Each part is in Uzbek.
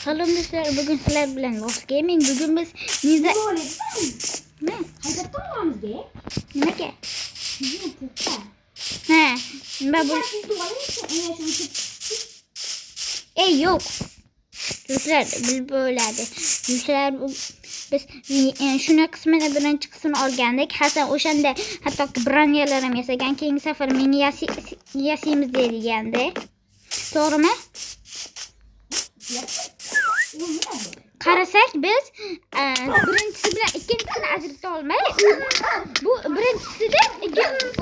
Salom do'stlar, bugun sizlar bilan Lost Gaming. Bugun biz Niza ne? Haydab turamiz de. Nimaga? Bizim pukka. Ha, nima bu? Ey yo'q. Do'stlar, biz bo'ladi. Do'stlar, biz shuni qismini birinchi qismini olgandik. Hasan o'shanda hattoki bronyalar ham yasagan. Keyingi safar meni yasaymiz deyilgandi. To'g'rimi? Qarasak biz birinchisi bilan ikkinchisini ajrata olmay, bu birinchisida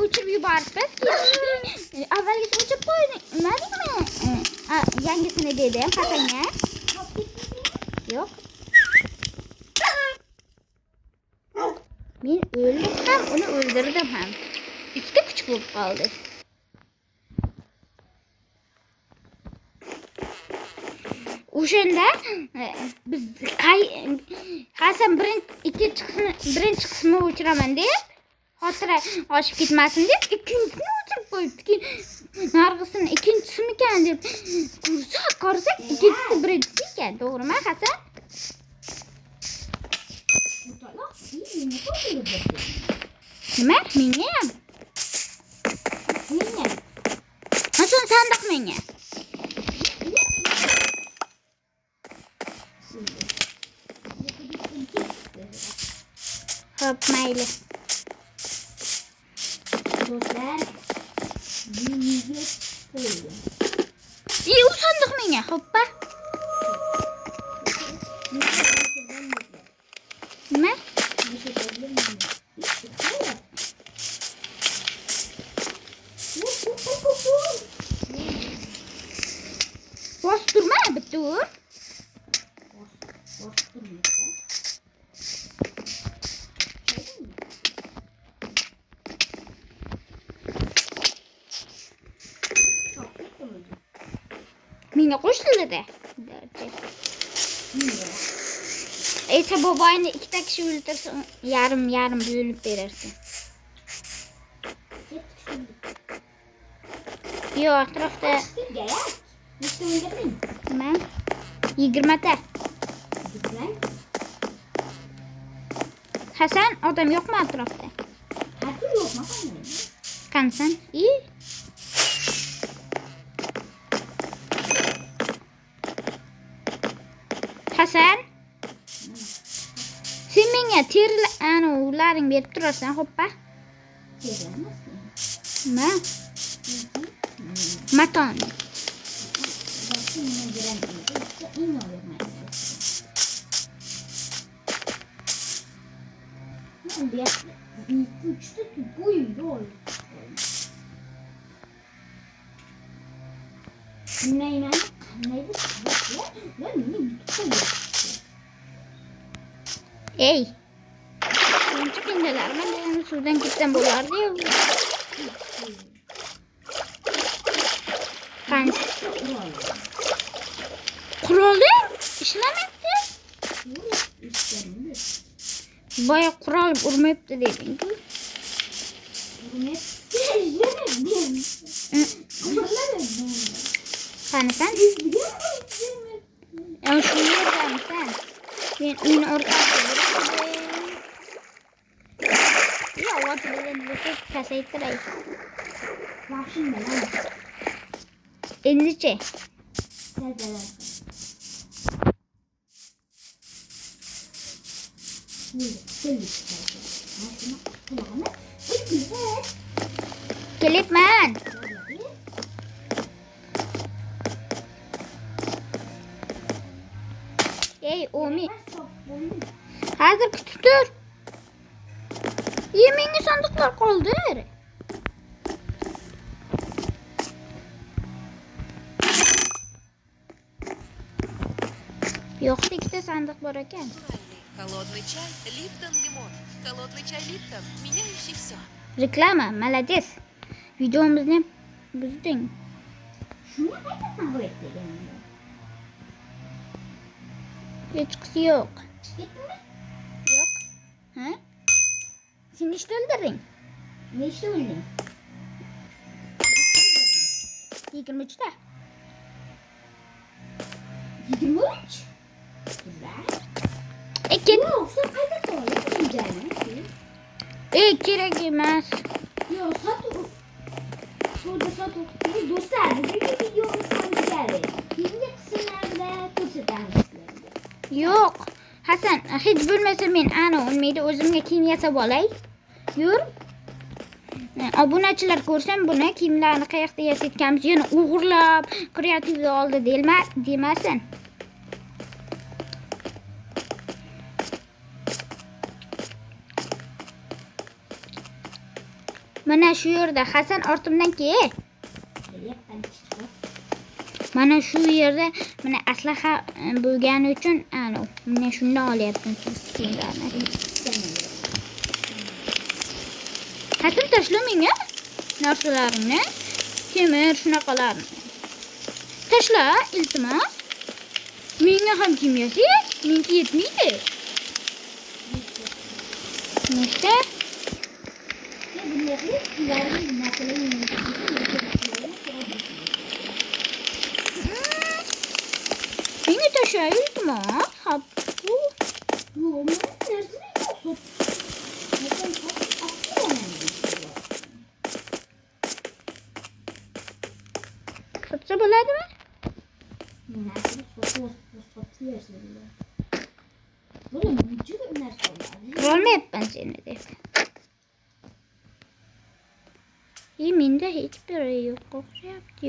o'chirib yuboribmiz. Avvalgisini o'chirib qo'ymadingmi? Yangisini dedim Hasanga. Yo'q. Men o'ldim ham, uni o'ldirdim ham. Ikkita kuch bo'lib qoldi. O'shanda biz Hasan birinchi qismini o'chiraman deb, xotira oshib ketmasin deb ikkinchisini o'chirib qo'yibdi. Nargisini ikkinchisimikan deb ko'rsak ikkinchisi birinchisi ekan. To'g'rimi Hasan? Nima? Menga ham. Hasan sandiq menga. Hop, mayli. Do'stlar, bunga qo'ydim. U sandiq menga, hoppa. Nima? Bostirma bitta ur. Menga qo'shildi-da. Esa boboyni ikkita kishi o'ldirsa, yarim bo'lib berarsan. Yo'q, atrofda nima? 20 ta. Hasan, odam yo'qmi atrofda? Yo'qmi? Qansan? Hasan, sen menga ularni berib turarsan, hoppa. Nima? Maton. Ey. Birinchi pindalar men suvdan ketgan bo'lardi-yu. Qancha qurolni ishlamayapti. Boya qurol urmayapti deding-ku. Qanasan? Shu yerdamisan? Men uyni o'rtasida pasaytiray. Endichi? Kelibman. Ey, Omi. Hozir kutib tur. Menga sandiqlar qoldi. Yo'q, ikkita sandiq bor ekan. Холодный чай Липтон лимон. Холодный чай Липтон, меняющий все. Reklama, молодец. Videomizni buzding. Shuni qaytadan qo'yib Hech qisi yo'q. ketdimi? Yo'q. Ha? Sen nechta o'ldirding? Nechta o'lding? 23 ta. 23. Güzel. Ket. Yok sen qayta qo'yib injani. Kerak emas. Yo sotuv. Şurada sotuv. Do'stlar, bugungi videomiz ham tugadi. Keyingi qismlarda ko'rsatamiz sizlarga. Yo'q. Hasan, hech bo'lmasa men ana olmaydi, o'zimga kiyim yasab olay. Yur. Obunachilar ko'rsin buni kiyimlarni qayoqda yasatganmiz, yana o'g'irlab kreativni oldi demasin. Mana shu yerda Hasan ortimdan kel. Kelyapman chiqib. Mana shu yerda mana aslaha bo'lgani uchun ana men shundan olyapman siz kiyimlarni. Hasan tashla menga narsalarimni, temir shunaqalarni. Tashla iltimos. Menga ham kiyim yasang, menga yetmaydi. Nechta? Bunday qilib ularning narsalarini Menga tashla iltimos. Hop. yo'q, men narsani yo'q. Narsani Sotsa bo'ladimi? Olmayapman seni deb. Menda hech biri yo'q o'xshayapti.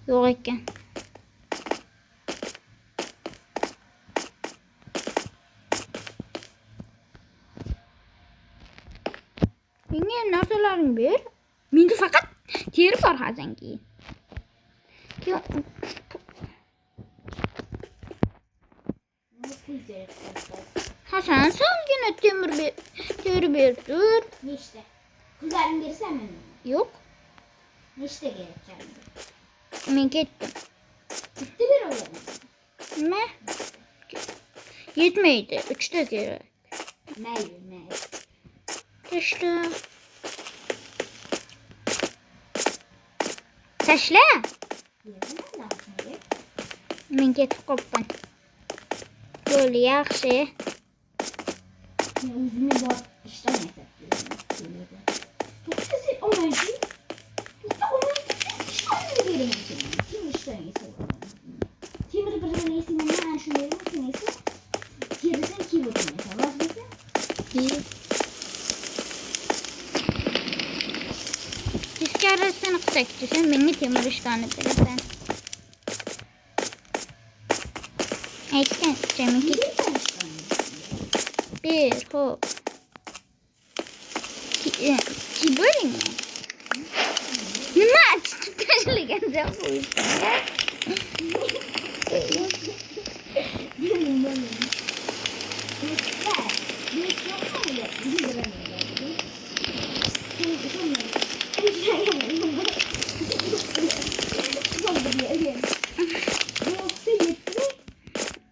Yo'q ekan. Menga narsalaringni ber. Menda faqat teri bor Hasanki. Hasan salgina teri ber dur. Nechta? Pullarni bersam men. Yo'q, Nechta kerak ekan? men ketdim. Bitta beraveradi. Nima? Yetmaydi, 3 ta kerak. Mayli. Tashla. Tashla. Men ketib qolibman. Bo'ldi, yaxshi. Men o'zimni bor ishdan yasab kelaman. To'xta sen olmaydi. To'xta olmaydi. Ishdan beraman. Kim ishdan yasab olaman? Temir birdan yesinman, mana shuni beraman esa. Terisan kiyib o'tirmaysan. Rost desa? Teskarasini qilsak, sen menga temir ishlarni berasan. Aytgan, menga bir, hop. Kiboringmi? Nima tashlagan sen qo'yibsan?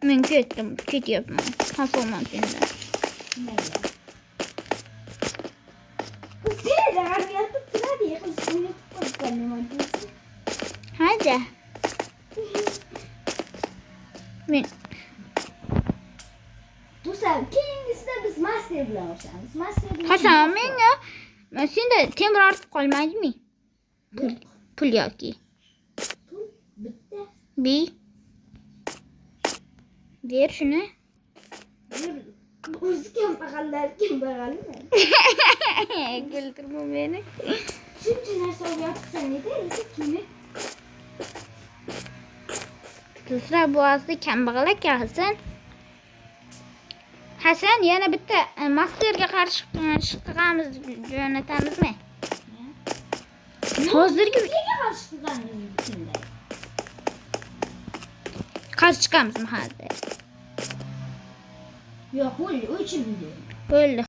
Men ketdim, ketyapman. Xafaman sendan. Hadi. Men Do'stlar, keyingisida biz master bilan o'rganamiz. Master bilan. Hasan menga senda temir ortib qolmaydimi? Pul yoki. Pul bitta. Ver shuni. O'zi kambag'almi? Kuldirma meni. Shuncha narsa olyapsan edi, kimi? Do'stlar, bu asli kambag'al ekan Hasan. Hasan yana bitta masterga qarshi chiqamiz, jo'natamizmi? Hozirgi Nega qarshi chiqqaningiz kimda? qarshi chiqamizmi hozir? Yo'q, bo'ldi, o'chirdim. Bo'ldi.